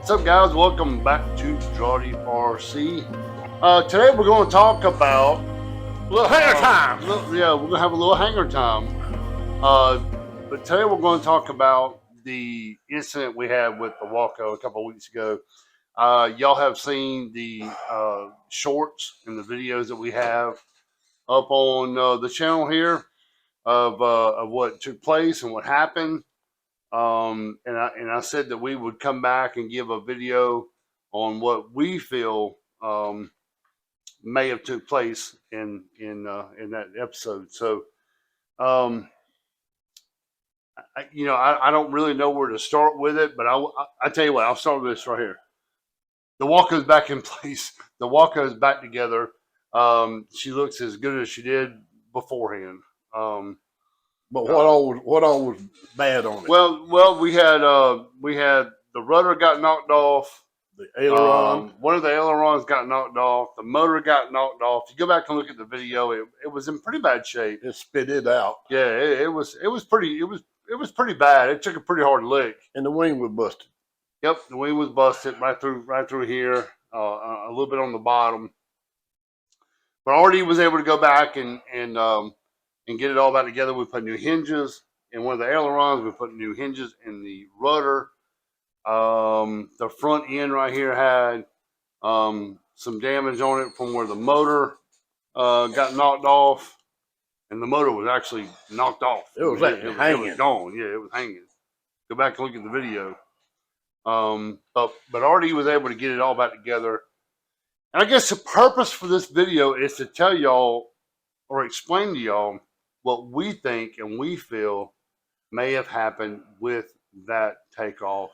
What's up, guys? Welcome back to DRAWDY RC. Today we're going to talk about a little hanger time. We're going to have a little hanger time. But today we're going to talk about the incident we had with the Waco a couple of weeks ago. Y'all have seen the shorts and the videos that we have up on the channel here of what took place and what happened. And I said that we would come back and give a video on what we feel may have took place in that episode. So, I don't really know where to start with it, but I tell you what, I'll start with this right here. The Waco's back in place. The Waco's back together. She looks as good as she did beforehand. But what all was bad on it? Well, we had the rudder got knocked off. The aileron. One of the ailerons got knocked off. The motor got knocked off. If you go back and look at the video, it was in pretty bad shape. It spit it out. Yeah, it was pretty bad. It took a pretty hard lick. And the wing was busted. Yep, the wing was busted right through here, a little bit on the bottom. But RD was able to go back and get it all back together. We put new hinges in one of the ailerons. We put new hinges in the rudder. The front end right here had some damage on it from where the motor got knocked off, and the motor was actually knocked off. It was hanging. It was gone. Yeah, it was hanging. Go back and look at the video. But RD was able to get it all back together. And I guess the purpose for this video is to tell y'all or explain to y'all what we think and we feel may have happened with that takeoff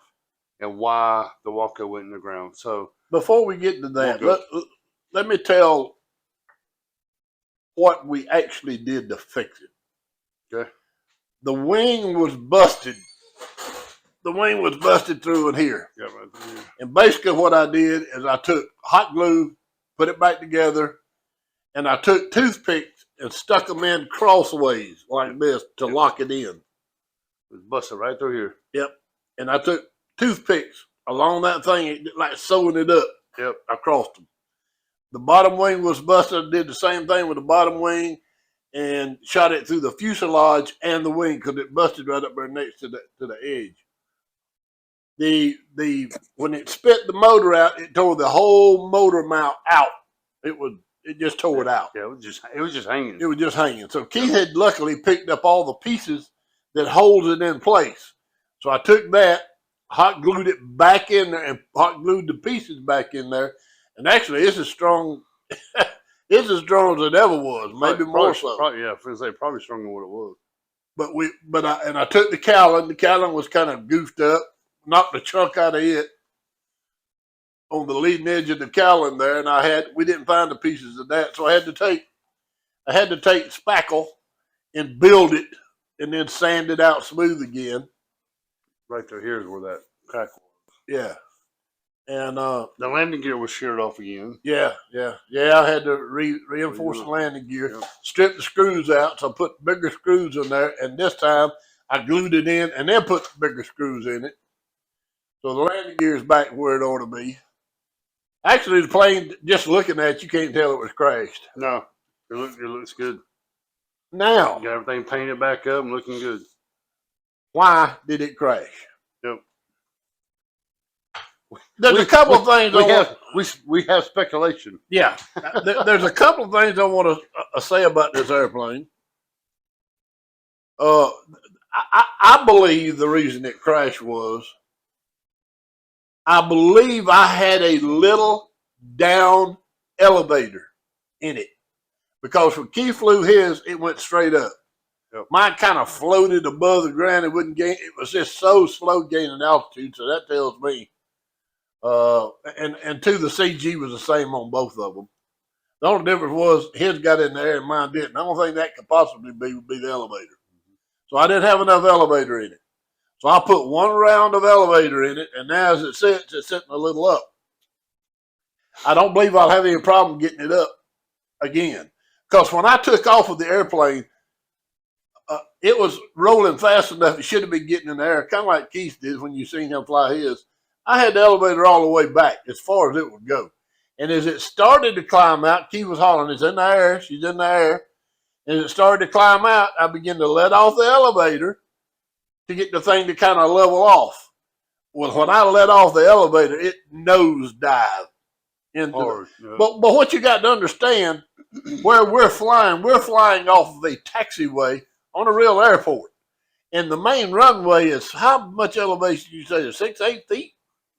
and why the Waco went in the ground. So before we get to that, let me tell what we actually did to fix it. Okay. The wing was busted. The wing was busted through in here. Yeah, right there. And basically what I did is I took hot glue, put it back together, and I took toothpicks and stuck them in crossways like this to lock it in. It was busted right through here. Yep. And I took toothpicks along that thing, like sewing it up. Yep. Across them. The bottom wing was busted. I did the same thing with the bottom wing and shot it through the fuselage and the wing because it busted right up there next to the edge. When it spit the motor out, it tore the whole motor mount out. It just tore it out. Yeah, it was just hanging. It was just hanging. So Keith had luckily picked up all the pieces that holds it in place. So I took that, hot glued it back in there, and hot glued the pieces back in there. And actually, it's as strong. It's as strong as it ever was, maybe more so. Probably, yeah, I was gonna say probably stronger than what it was. I took the cowling. The cowling was kind of goofed up, knocked the chunk out of it on the leading edge of the cowling there, and we didn't find the pieces of that, so I had to take spackle and build it, and then sand it out smooth again. Right there, here's where that crack was. Yeah, and the landing gear was sheared off again. Yeah. I had to reinforce the landing gear, strip the screws out, so I put bigger screws in there, and this time I glued it in and then put bigger screws in it. So the landing gear is back where it ought to be. Actually, the plane, just looking at it, you can't tell it was crashed. No, it looks good. Now. Got everything painted back up and looking good. Why did it crash? Yep. There's a couple of things we have speculation. Yeah. There's a couple of things I want to say about this airplane. I believe the reason it crashed was I believe I had a little down elevator in it because when Keith flew his, it went straight up. Yep. Mine kind of floated above the ground. It wouldn't gain. It was just so slow gaining altitude. So that tells me. And the CG was the same on both of them. The only difference was his got in there and mine didn't. The only thing that could possibly be the elevator. So I didn't have enough elevator in it. So I put one round of elevator in it, and now as it sits, it's sitting a little up. I don't believe I'll have any problem getting it up again. Because when I took off of the airplane, it was rolling fast enough. It should have been getting in the air, kind of like Keith did when you seen him fly his. I had the elevator all the way back as far as it would go. And as it started to climb out, Key was hollering, "It's in the air, she's in the air." And as it started to climb out, I began to let off the elevator to get the thing to kind of level off. Well, when I let off the elevator, it nosedived into Hard, yeah. but what you got to understand, where we're flying off of a taxiway on a real airport. And the main runway is how much elevation you say? 6, 8 feet?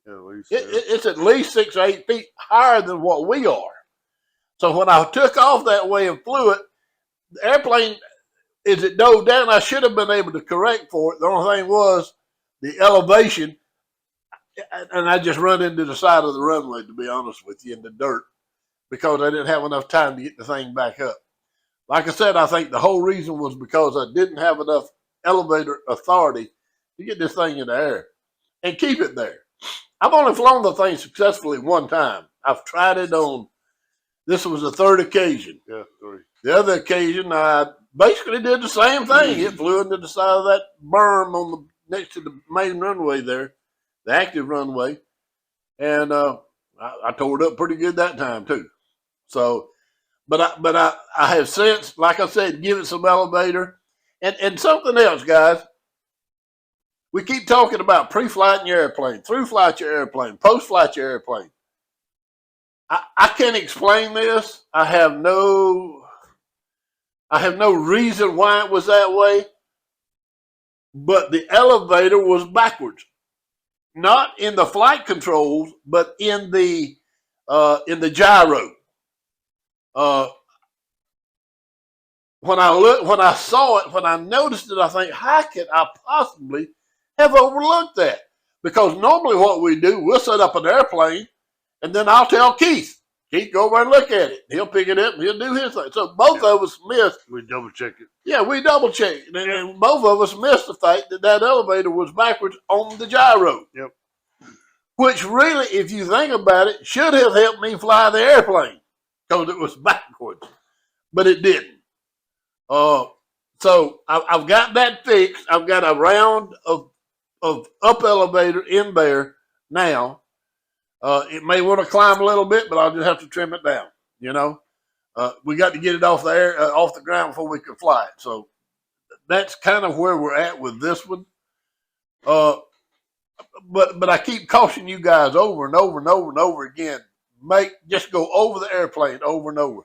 Yeah, at least, It's at least 6 or 8 feet higher than what we are. So when I took off that way and flew it, the airplane, as it dove down, I should have been able to correct for it. The only thing was the elevation, and I just run into the side of the runway, to be honest with you, in the dirt, because I didn't have enough time to get the thing back up. Like I said, I think the whole reason was because I didn't have enough elevator authority to get this thing in the air and keep it there. I've only flown the thing successfully one time. I've tried it on, this was the third occasion. Yeah, 3. The other occasion, I basically did the same thing. It flew into the side of that berm on the next to the main runway there, the active runway, and I tore it up pretty good that time too. So, but I have since, like I said, give it some elevator, and something else, guys. We keep talking about pre-flight your airplane, through-flight your airplane, post-flight your airplane. I can't explain this. I have no reason why it was that way, but the elevator was backwards, not in the flight controls, but in the gyro. When I saw it, when I noticed it, I think, how could I possibly have overlooked that? Because normally what we do, we'll set up an airplane, and then I'll tell Keith, go over and look at it. He'll pick it up and he'll do his thing. So both of us missed. We double check it. Yeah, we double checked. And both of us missed the fact that elevator was backwards on the gyro. Yep. Which really, if you think about it, should have helped me fly the airplane because it was backwards. But it didn't. So I've got that fixed. I've got a round of up elevator in there now. It may want to climb a little bit, but I'll just have to trim it down. You know, we got to get it off the air, off the ground before we can fly it. So that's kind of where we're at with this one. But I keep cautioning you guys over and over and over and over again. Just go over the airplane over and over.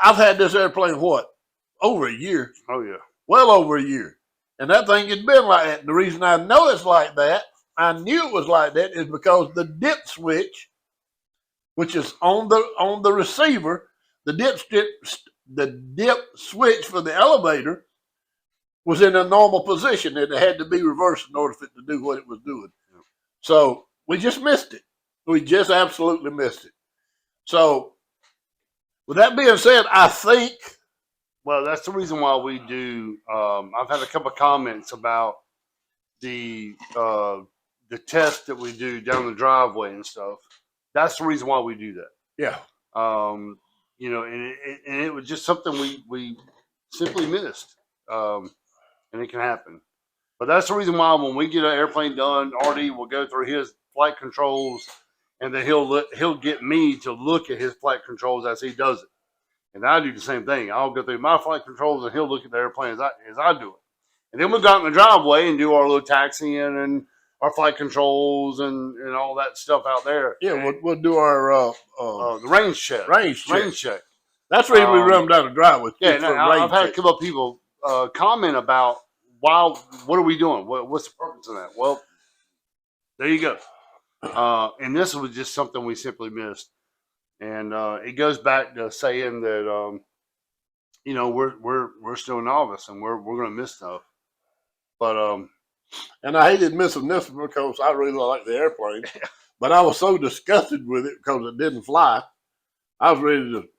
I've had this airplane over a year. Oh yeah, well over a year, and that thing has been like that. And the reason I know it's like that, I knew it was like that, is because the dip switch, which is on the receiver, the dip switch for the elevator was in a normal position, and it had to be reversed in order for it to do what it was doing. So we just missed it. We just absolutely missed it. So with that being said, I think. Well, that's the reason why we do. I've had a couple of comments about the test that we do down the driveway and stuff. That's the reason why we do that. Yeah. You know, and it was just something we simply missed, and it can happen. But that's the reason why when we get an airplane done, RD will go through his flight controls, and then he'll get me to look at his flight controls as he does it. And I do the same thing. I'll go through my flight controls, and he'll look at the airplane as I do it. And then we'll go out in the driveway and do our little taxiing and our flight controls and all that stuff out there. Yeah, we'll do our the range check. Range check. That's the reason we run them down the driveway. Yeah, I've had a couple of people comment about, wow, what are we doing? What's the purpose of that? Well, there you go. And this was just something we simply missed. And it goes back to saying that you know, we're still novice and we're going to miss stuff. But and I hated missing this one because I really like the airplane, but I was so disgusted with it because it didn't fly. I was ready to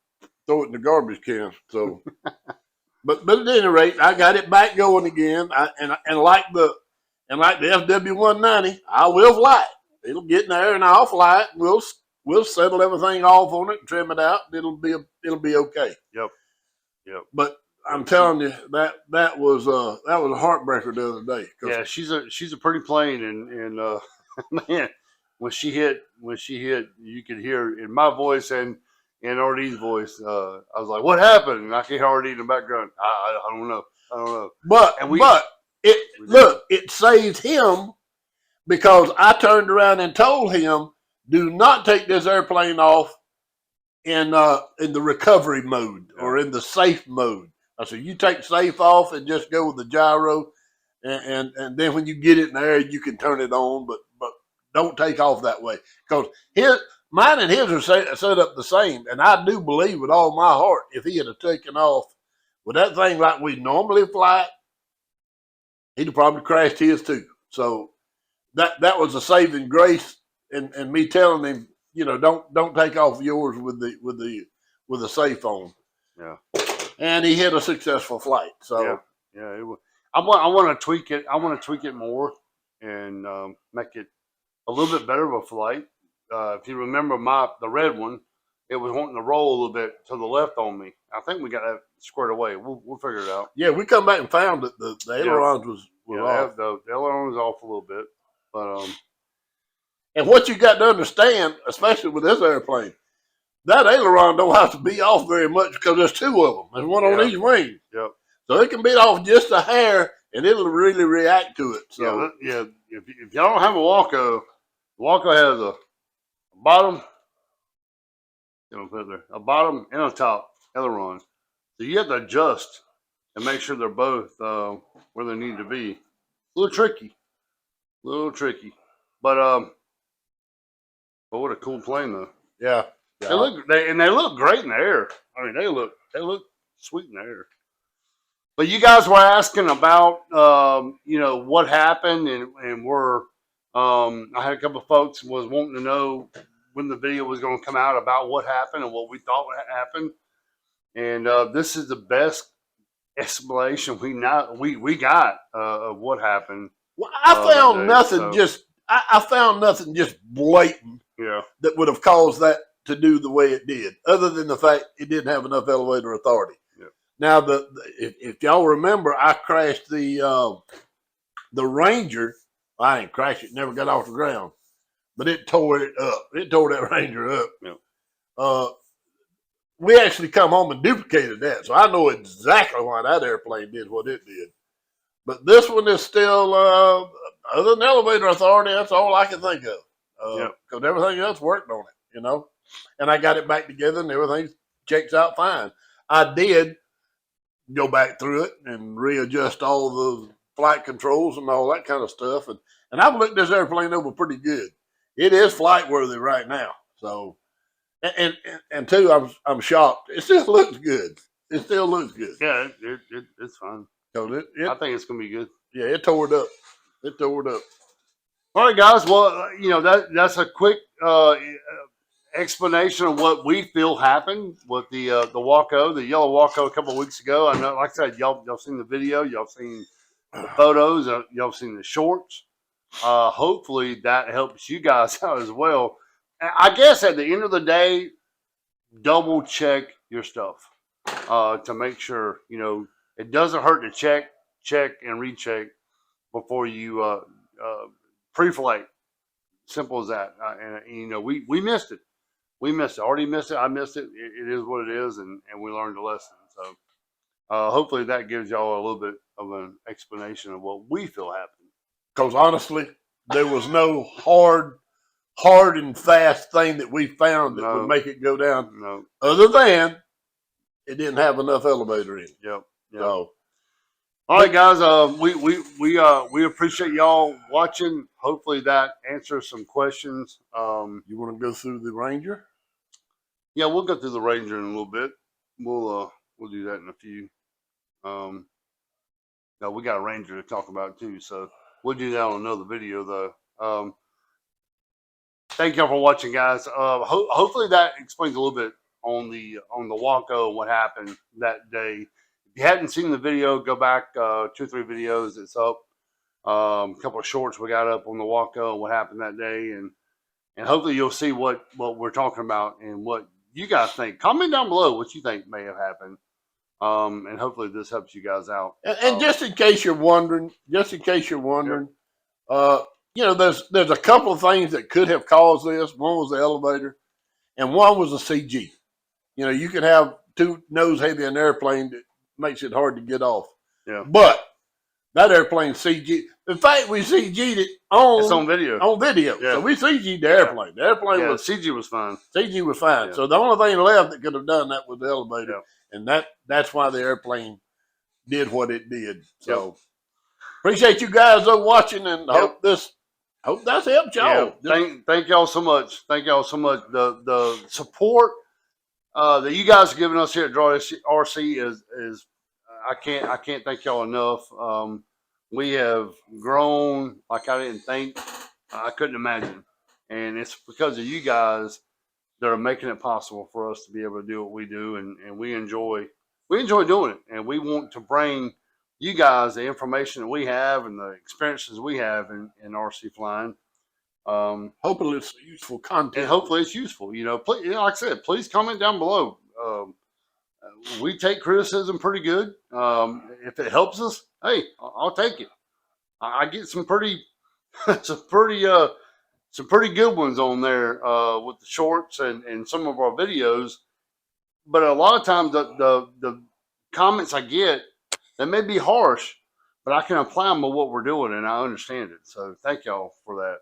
throw it in the garbage can. So, but at any rate, I got it back going again. And like the FW190, I will fly it. It'll get in there and I'll fly it. We'll settle everything off on it and trim it out. It'll be okay. Yep. But I'm telling you that was a heartbreaker the other day. Yeah, she's a pretty plane, and man, when she hit, you could hear in my voice and in RD's voice. I was like, "What happened?" And I can hear RD in the background. I don't know. I don't know. But And we it saved him because I turned around and told him, "Do not take this airplane off in the recovery mode or in the safe mode." I said, "You take safe off and just go with the gyro, and then when you get it in the air, you can turn it on, but don't take off that way because mine and his are set up the same, and I do believe with all my heart, if he had taken off with that thing like we normally fly, he'd have probably crashed his too. So that was a saving grace, and me telling him, don't take off yours with the safe on. Yeah, and he had a successful flight. So yeah, it was. I want to tweak it. I want to tweak it more and make it a little bit better of a flight. If you remember the red one, it was wanting to roll a little bit to the left on me. I think we got that squared away. We'll figure it out. Yeah, we come back and found that the ailerons was off. The ailerons was off a little bit, but and what you got to understand, especially with this airplane, that aileron don't have to be off very much because there's two of them. There's one on each wing. Yep. So it can be off just a hair, and it'll really react to it. So yeah. If y'all don't have a Waco, Waco has a bottom, a bottom and a top aileron. So you have to adjust and make sure they're both where they need to be. A little tricky, but what a cool plane though. Yeah. They look great in the air. I mean, they look sweet in the air. But you guys were asking about what happened, and I had a couple of folks was wanting to know when the video was going to come out about what happened and what we thought would happen. And this is the best explanation we got of what happened. Well, I found nothing I found nothing just blatant that would have caused that to do the way it did, other than the fact it didn't have enough elevator authority. Yep. Now, if y'all remember, I crashed the Ranger. I didn't crash it; never got off the ground, but it tore it up. It tore that Ranger up. Yep. We actually come home and duplicated that, so I know exactly why that airplane did what it did. But this one is still, other than elevator authority, that's all I can think of. Because everything else worked on it, And I got it back together and everything checks out fine. I did go back through it and readjust all the flight controls and all that kind of stuff. And I've looked this airplane over pretty good. It is flight worthy right now. So, and two, I'm shocked. It still looks good. It still looks good. Yeah, it's fine. I think it's gonna be good. Yeah, it tore it up. All right, guys. Well, that's a quick explanation of what we feel happened with the Waco, the yellow Waco, a couple of weeks ago. I know, like I said, y'all seen the video, y'all seen the photos, y'all seen the shorts. Hopefully that helps you guys out as well. I guess at the end of the day, double check your stuff to make sure it doesn't hurt to check and recheck before you pre-flight. Simple as that. We missed it. Already missed it. I missed it. It is what it is, and we learned a lesson. So hopefully that gives y'all a little bit of an explanation of what we feel happened. Because honestly, there was no hard and fast thing that we found that would make it go down. No. Other than it didn't have enough elevator in it. Yep. So, all right, guys. We appreciate y'all watching. Hopefully that answers some questions. You want to go through the Ranger? Yeah, we'll go through the Ranger in a little bit. We'll do that in a few. Now we got a Ranger to talk about too, so we'll do that on another video though. Thank y'all for watching, guys. Hopefully that explains a little bit on the Waco and what happened that day. If you hadn't seen the video, go back 2 or 3 videos. It's up. A couple of shorts we got up on the Waco and what happened that day, and hopefully you'll see what we're talking about and what you guys think. Comment down below what you think may have happened, and hopefully this helps you guys out. And just in case you're wondering, Yep. you know, there's a couple of things that could have caused this. One was the elevator, and one was the CG. You know, you can have too nose heavy an airplane that makes it hard to get off. Yeah. But that airplane CG. In fact, we CG'd it It's on video. On video. Yeah. So we CG'd the airplane. The airplane Yeah, was CG was fine. CG was fine. Yeah. So the only thing left that could have done that was the elevator. Yeah. And that's why the airplane did what it did. So appreciate you guys though watching, and hope that's helped y'all. Yeah. Thank y'all so much. Thank y'all so much. The support that you guys are giving us here at DRAWDY RC is I can't thank y'all enough. We have grown like I didn't think. I couldn't imagine, and it's because of you guys that are making it possible for us to be able to do what we do, and we enjoy doing it, and we want to bring you guys the information that we have and the experiences we have in RC flying. Hopefully it's useful content. And hopefully it's useful. You know, please, like I said, please comment down below. We take criticism pretty good. If it helps us, hey, I'll take it. I get some pretty, some pretty good ones on there with the shorts and some of our videos. But a lot of times the comments I get, they may be harsh, but I can apply them to what we're doing, and I understand it. So thank y'all for that.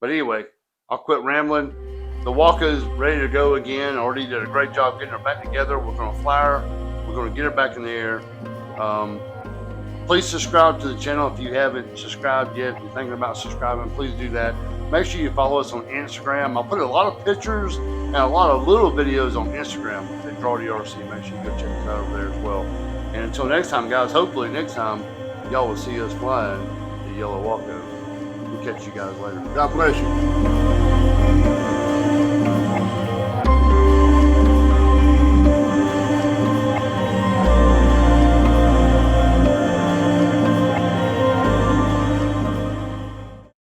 But anyway, I'll quit rambling. The Waco is ready to go again. Already did a great job getting her back together. We're going to fly her. We're going to get her back in the air. Please subscribe to the channel if you haven't subscribed yet. If you're thinking about subscribing, please do that. Make sure you follow us on Instagram. I'll put a lot of pictures and a lot of little videos on Instagram at DRAWDY RC. Make sure you go check us out over there as well. And until next time, guys, hopefully next time y'all will see us flying the Yellow Waco. We'll catch you guys later. God bless you.